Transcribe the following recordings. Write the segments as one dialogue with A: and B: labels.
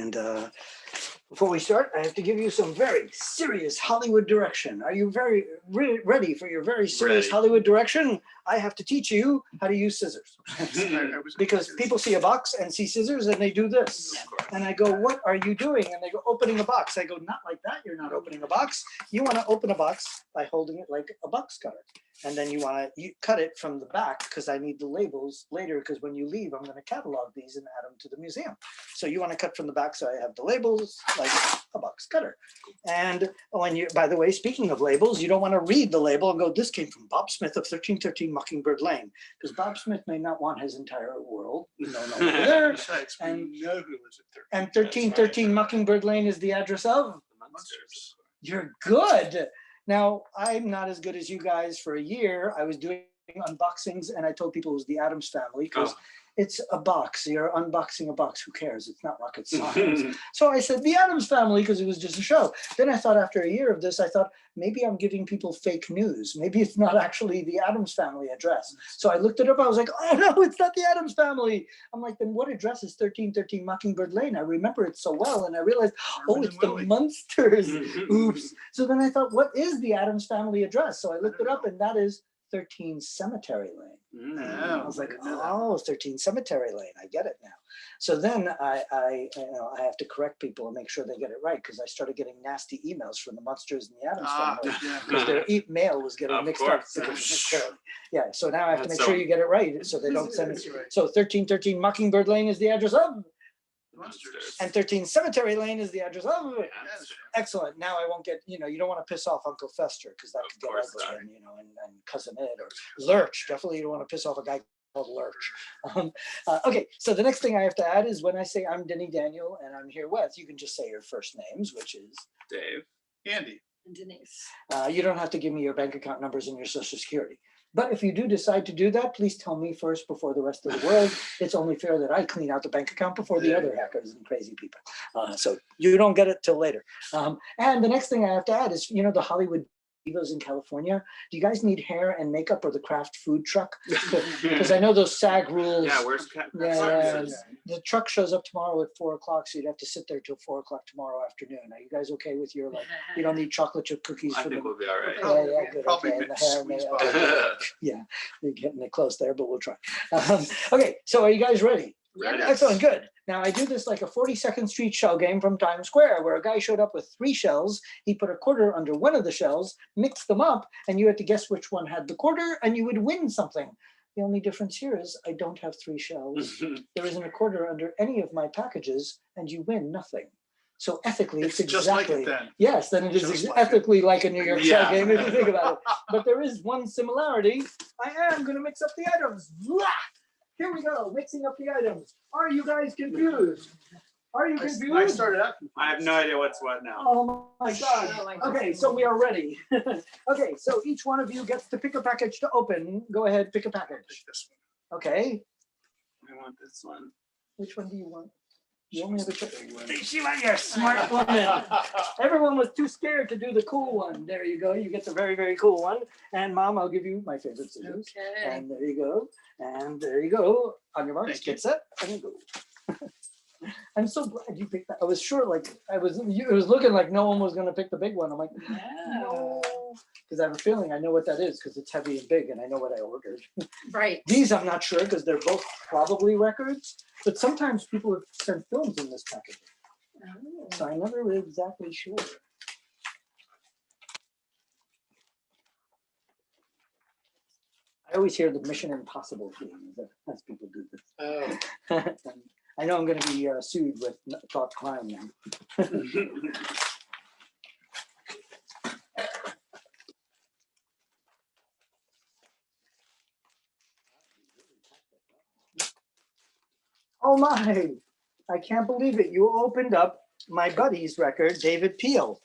A: And before we start, I have to give you some very serious Hollywood direction. Are you very ready for your very serious Hollywood direction? I have to teach you how to use scissors. Because people see a box and see scissors and they do this. And I go, what are you doing? And they go, opening a box. I go, not like that. You're not opening a box. You want to open a box by holding it like a box cutter. And then you want to cut it from the back because I need the labels later, because when you leave, I'm going to catalog these and add them to the museum. So you want to cut from the back so I have the labels like a box cutter. And when you, by the way, speaking of labels, you don't want to read the label and go, this came from Bob Smith of 1313 Mockingbird Lane, because Bob Smith may not want his entire world known over there.
B: Besides,
A: and,
B: we know who lives at 13.
A: And 1313 Mockingbird Lane is the address of?
B: The Munsters.
A: You're good. Now, I'm not as good as you guys. For a year, I was doing unboxings and I told people it was the Addams Family because it's a box. You're unboxing a box. Who cares? It's not rocket science. So I said the Addams Family because it was just a show. Then I thought after a year of this, I thought maybe I'm giving people fake news. Maybe it's not actually the Addams Family address. So I looked it up. I was like, oh no, it's not the Addams Family. I'm like, then what address is 1313 Mockingbird Lane? I remember it so well. And I realized, oh, it's the Munsters. Oops. So then I thought, what is the Addams Family address? So I looked it up and that is 13 Cemetery Lane. I was like, oh, 13 Cemetery Lane. I get it now. So then I have to correct people and make sure they get it right, because I started getting nasty emails from the Munsters and the Addams Family because their mail was getting mixed up. Yeah, so now I have to make sure you get it right so they don't send it. So 1313 Mockingbird Lane is the address of Munsters. And 13 Cemetery Lane is the address of it. Excellent. Now I won't get, you don't want to piss off Uncle Fester because that could get ugly, and Cousin Ed or Lurch. Definitely you don't want to piss off a guy called Lurch. Okay, so the next thing I have to add is when I say I'm Denny Daniel and I'm here with, you can just say your first names, which is
B: Dave, Andy,
C: and Denise.
A: You don't have to give me your bank account numbers and your social security. But if you do decide to do that, please tell me first before the rest of the world. It's only fair that I clean out the bank account before the other hackers and crazy people. So you don't get it till later. And the next thing I have to add is, the Hollywood divas in California. Do you guys need hair and makeup or the craft food truck? Because I know those SAG rules.
D: Yeah, where's
A: the truck shows up tomorrow at 4 o'clock, so you'd have to sit there till 4 o'clock tomorrow afternoon. Are you guys okay with your, you don't need chocolate chip cookies?
D: I think we'll be all right.
A: Yeah, good. Okay. And the hair, yeah, you're getting it close there, but we'll try. Okay, so are you guys ready?
D: Ready.
A: Excellent, good. Now I do this like a 42nd Street shell game from Times Square, where a guy showed up with 3 shells. He put a quarter under one of the shells, mixed them up, and you had to guess which one had the quarter, and you would win something. The only difference here is I don't have 3 shells. There isn't a quarter under any of my packages, and you win nothing. So ethically, it's exactly,
B: just like it then.
A: Yes, then it is ethically like a New York shell game if you think about it. But there is one similarity. I am going to mix up the items. Blah! Here we go, mixing up the items. Are you guys confused? Are you confused?
B: I started out.
D: I have no idea what's what now.
A: Oh my God. Okay, so we are ready. Okay, so each one of you gets to pick a package to open. Go ahead, pick a package.
B: This
A: Okay.
D: I want this one.
A: Which one do you want? You only have a choice. You're a smart woman. Everyone was too scared to do the cool one. There you go. You get the very, very cool one. And Mom, I'll give you my favorite scissors.
C: Okay.
A: And there you go. And there you go. On your marks, get set, and go. I'm so glad you picked that. I was sure, it was looking like no one was going to pick the big one. I'm like, no. Because I have a feeling I know what that is because it's heavy and big and I know what I ordered.
C: Right.
A: These I'm not sure because they're both probably records, but sometimes people have sent films in this package.
C: Oh.
A: So I'm never really exactly sure. I always hear the Mission Impossible theme as people do this.
B: Oh.
A: I know I'm going to be sued with thought crime now. Oh my, I can't believe it. You opened up my buddy's record, David Peel.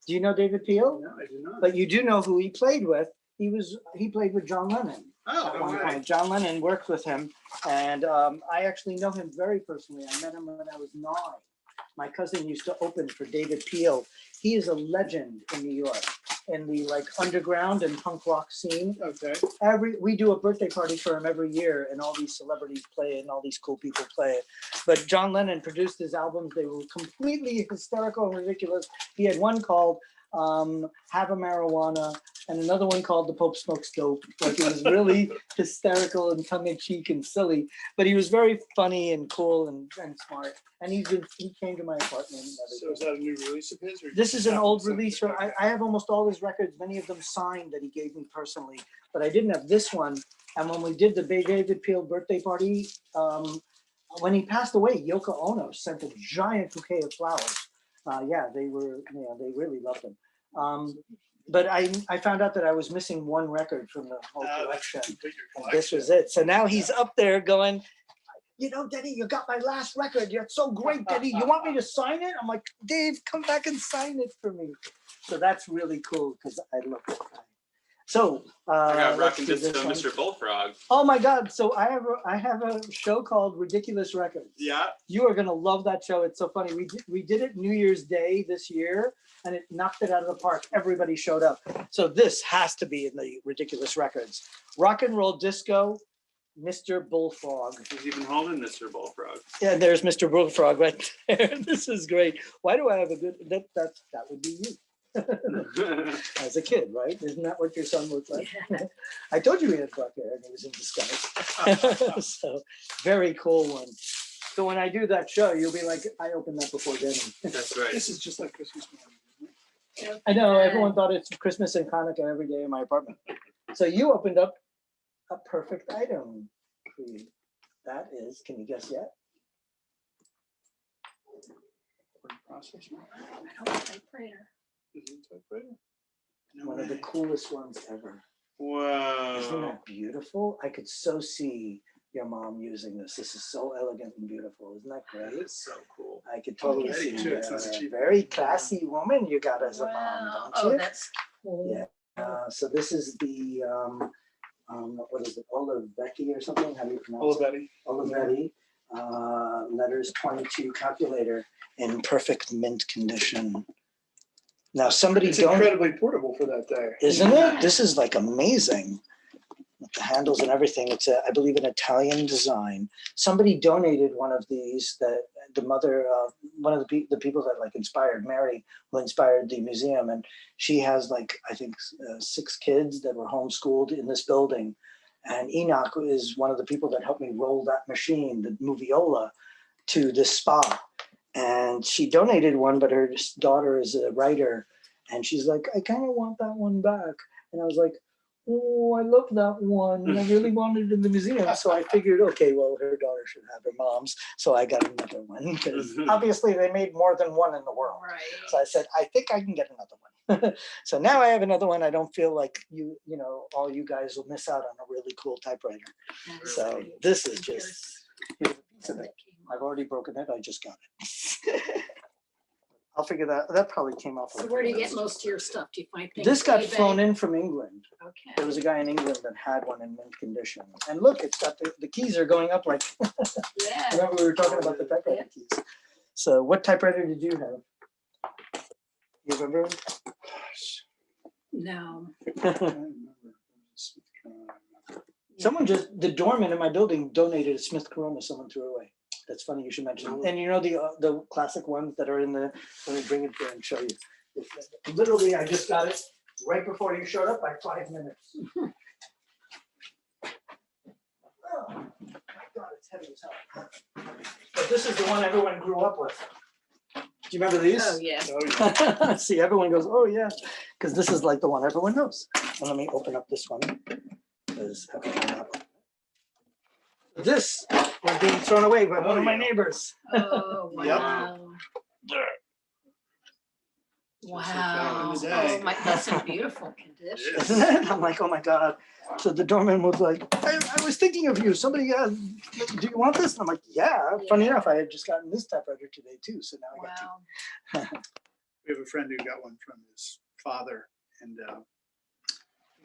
A: Do you know David Peel?
B: No, I do not.
A: But you do know who he played with. He played with John Lennon.
B: Oh,
A: At one point. John Lennon worked with him, and I actually know him very personally. I met him when I was 9. My cousin used to open for David Peel. He is a legend in New York in the like underground and punk rock scene.
B: Okay.
A: We do a birthday party for him every year, and all these celebrities play it, and all these cool people play it. But John Lennon produced his albums. They were completely hysterical and ridiculous. He had one called Have a Marijuana, and another one called The Pope Smokes Dope. Like, it was really hysterical and tongue-in-cheek and silly, but he was very funny and cool and smart. And he came to my apartment and everything.
B: So is that a new release of his? Or
A: This is an old
B: something?
A: release. I have almost all his records, many of them signed that he gave me personally, but I didn't have this one. And when we did the David Peel birthday party, when he passed away, Yoko Ono sent a giant bouquet of flowers. Yeah, they really loved him. But I found out that I was missing one record from the whole collection, and this was it. So now he's up there going, you know, Denny, you got my last record. You're so great, Denny. You want me to sign it? I'm like, Dave, come back and sign it for me. So that's really cool because I love that guy. So
D: I got
A: let's
D: rocking
A: do
D: this
A: this one.
D: Mr. Bullfrog.
A: Oh my God! So I have a show called Ridiculous Records.
D: Yeah.
A: You are gonna love that show. It's so funny. We did it New Year's Day this year, and it knocked it out of the park. Everybody showed up. So this has to be in the Ridiculous Records. Rock and Roll Disco, Mr. Bullfrog.
D: He's even holding Mr. Bullfrog.
A: Yeah, there's Mr. Bullfrog right there. This is great. Why do I have a good? That would be you. As a kid, right? Isn't that what your son looked like? I told you he had black hair and he was in disguise. So very cool one. So when I do that show, you'll be like, I opened that before Denny.
D: That's right.
B: This is just like Christmas morning, isn't it?
A: I know, everyone thought it's Christmas and Hanukkah every day in my apartment. So you opened up a perfect item for you. That is, can you guess yet?
B: Word processor.
C: I don't typewriter.
B: Is it typewriter? No
A: One of the
B: way.
A: coolest ones ever. Isn't
D: Whoa.
A: that beautiful? I could so see your mom using this. This is so elegant and beautiful. Isn't that
D: That
A: great?
D: is so cool.
A: I could totally
B: Okay,
A: see
B: too. It's not
A: a
B: cheap.
A: very classy woman you got as a
C: Wow.
A: mom,
C: Oh,
A: don't you?
C: that's cool.
A: Yeah. So this is the what is it, Olivetti or something? How do you pronounce it?
B: Olivetti.
A: Olivetti. Letters 22 calculator in perfect mint condition. Now somebody
B: It's
A: don't,
B: incredibly portable for that day.
A: isn't it? This is like amazing. With the handles and everything. It's I believe an Italian design. Somebody donated one of these that the mother, one of the people that like inspired Mary, who inspired the museum, and she has like, I think 6 kids that were homeschooled in this building. And Enoch is one of the people that helped me roll that machine, the Moviola, to this spa. And she donated one, but her daughter is a writer. And she's like, I kind of want that one back. And I was like, oh, I love that one. I really wanted it in the museum. So I figured, okay, well, her daughter should have her mom's. So I got another one because obviously they made more than one in the world.
C: Right.
A: So I said, I think I can get another one. So now I have another one. I don't feel like you know, all you guys will miss out on a really cool typewriter.
C: That is
A: So
C: great.
A: this is just, here's a piece of
C: That
A: it.
C: came
A: I've
C: up.
A: already broken it. I just got it. I'll figure that probably came off.
C: So where do you get most of your stuff? Do you find things?
A: This got
C: eBay?
A: flown in from England.
C: Okay.
A: There was a guy in England that had one in mint condition. And look, it's got the keys are going up like,
C: Yeah.
A: remember we were talking about the typewriter keys. So what typewriter did you have? You remember?
C: No.
A: Someone just, the doorman in my building donated a Smith Corona someone threw away. That's funny you should mention. And you know the classic ones that are in the, let me bring it here and show you. Literally, I just got it right before you showed up by 5 minutes. Oh my God, it's heavy as hell. But this is the one everyone grew up with. Do you remember these?
C: Oh, yeah.
B: Oh, yeah.
A: See, everyone goes, oh yeah, because this is like the one everyone knows. And let me open up this one. Because this was being thrown away by one of my neighbors.
C: Oh,
B: Yep.
C: wow. Wow.
B: Just like back in the
C: Oh,
B: day.
C: my, that's in beautiful condition.
B: Yes.
A: Isn't it? I'm like, oh my God. So the doorman was like, I was thinking of you. Somebody, do you want this? And I'm like, yeah. Funny
C: Yeah.
A: enough, I had just gotten this typewriter today too. So now I got two.
C: Wow.
B: We have a friend who got one from his father, and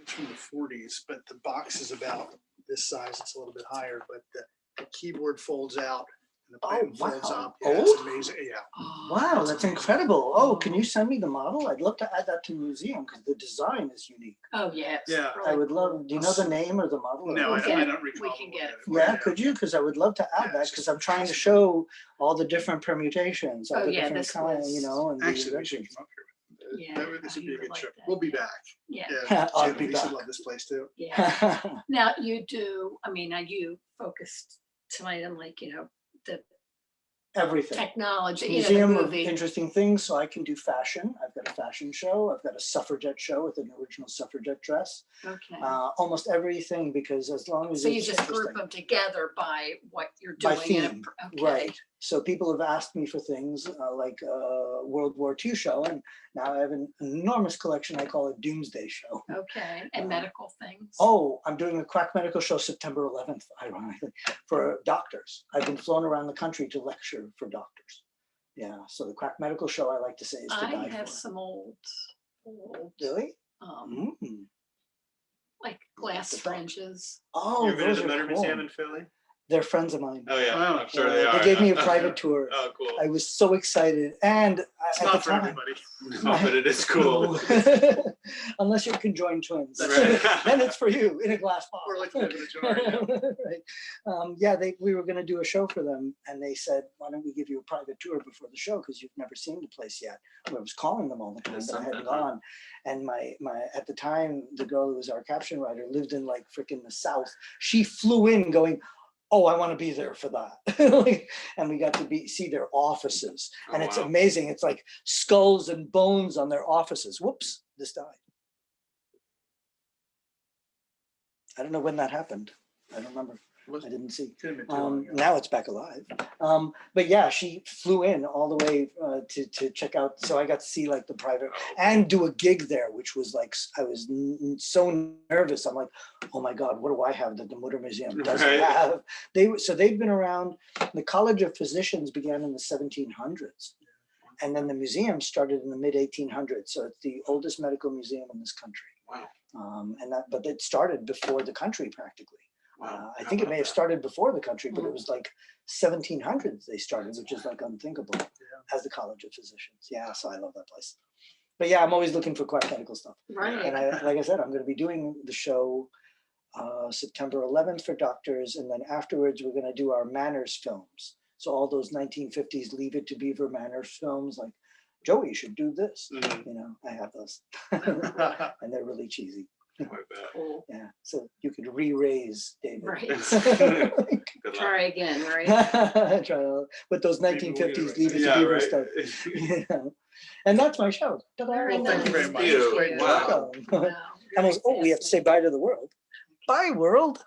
B: it's from the 40s, but the box is about this size. It's a little bit higher, but the keyboard folds out, And the
A: Oh,
B: plant folds
A: wow.
B: up. Yeah, it's
A: Oh.
B: amazing. Yeah.
C: Oh,
A: Wow, that's incredible. Oh, can you send me the model? I'd love to add that to the museum because the design is unique.
C: Oh, yeah. it's
B: Yeah.
C: really
A: I would
C: cool.
A: love, do you know the name or the model?
B: No,
C: We'll
B: I
C: get it.
B: don't recall.
C: We can get it.
A: Yeah, could you? Because I would love to add
B: Yeah,
A: that
B: it's
A: because
B: just
A: I'm trying to
B: fascinating.
A: show all the different permutations, all
C: Oh,
A: the
C: yeah,
A: different
C: this
A: kinds,
C: was-
A: and the
B: Actually, we should
A: inventions.
B: come up here.
C: Yeah,
B: This
C: I
B: would be a
C: would
B: good
C: like
B: trip.
C: that,
B: We'll be
C: yeah.
B: back.
C: Yeah,
A: I'll
B: Jim,
A: be
B: you should
A: back.
B: love this place too.
C: yeah. Now you do, I mean, are you focused tonight on like, the
A: Everything.
C: technology,
A: Museum
C: the
A: of
C: movie?
A: Interesting Things, so I can do fashion. I've got a fashion show. I've got a suffragette show with an original suffragette dress.
C: Okay.
A: Almost everything, because as long as
C: So you
A: it's
C: just group
A: interesting.
C: them together by what you're
A: By
C: doing.
A: theme,
C: Okay.
A: right. So people have asked me for things like a World War II show, and now I have an enormous collection. I call it Doomsday Show.
C: Okay, and medical things?
A: Oh, I'm doing a quack medical show September 11th, ironically, for doctors. I've been flown around the country to lecture for doctors. Yeah, so the quack medical show, I like to say, is to
C: I
A: die
C: have
A: for.
C: some old,
A: Really?
C: like
A: Have
C: glass
A: to talk.
C: fringes.
A: Oh,
D: You ever been
A: those
D: to the
A: are
D: Metter
A: cool.
D: Museum in Philly?
A: They're friends of mine.
D: Oh yeah,
B: Wow.
D: I'm sure they are.
A: They gave me a private tour.
D: Oh, cool.
A: I was so excited, and
B: It's
A: at the
B: not for
A: time,
B: everybody.
D: No, but it is cool.
A: unless you're conjoined twins,
D: Right.
A: then it's for you in a glass bottle.
B: Or like live in a jar. Yeah.
A: Right. We were going to do a show for them, and they said, "Why don't we give you a private tour before the show? Because you've never seen the place yet." I was calling them all the time,
D: That's
A: but I hadn't
D: something, huh?
A: gone. And my at the time, the girl who was our caption writer lived in like freaking the South. She flew in, going, "Oh, I want to be there for that." And we got to see their offices,
D: Oh,
A: and it's
D: wow.
A: amazing. It's like skulls and bones on their offices. Whoops, this died. I don't know when that happened. I don't remember. I didn't see.
B: Could've been too long ago.
A: Now it's back alive. But yeah, she flew in all the way to check out. So I got to see like the private and do a gig there, which was like, I was so nervous. I'm like, oh my God, what do I have that the Mutter Museum doesn't
D: Right.
A: have? So they've been around. The College of Physicians began in the 1700s. And then the museum started in the mid 1800s. So it's the oldest medical museum in this country.
D: Wow.
A: But it started before the country practically.
D: Wow.
A: I
D: How
A: think it
D: about
A: may have
D: that?
A: started before the country, but it was like 1700s they started, which is like unthinkable as the College of Physicians. Yeah, so I love that place. But yeah, I'm always looking for quack medical stuff.
C: Right.
A: And like I said, I'm going to be doing the show September 11th for doctors, and then afterwards we're going to do our manners films. So all those 1950s Leave It to Beaver manners films, like Joey, you should do this.
D: Mhm.
A: I have those, and they're really cheesy.
D: I bet.
C: Cool.
A: Yeah, so you could re-raise David.
C: Right.
D: Good luck.
C: Try again, right?
A: Try with those 1950s Leave It to
D: Yeah,
A: Beaver
D: right.
A: stuff. You know? And that's my show. Ta-da.
C: Very
B: Well, thank you very
C: nice.
B: much.
D: Thank you.
B: Great
D: Wow.
B: job.
A: Welcome.
C: Wow,
A: We have to say bye to the world. Bye, world.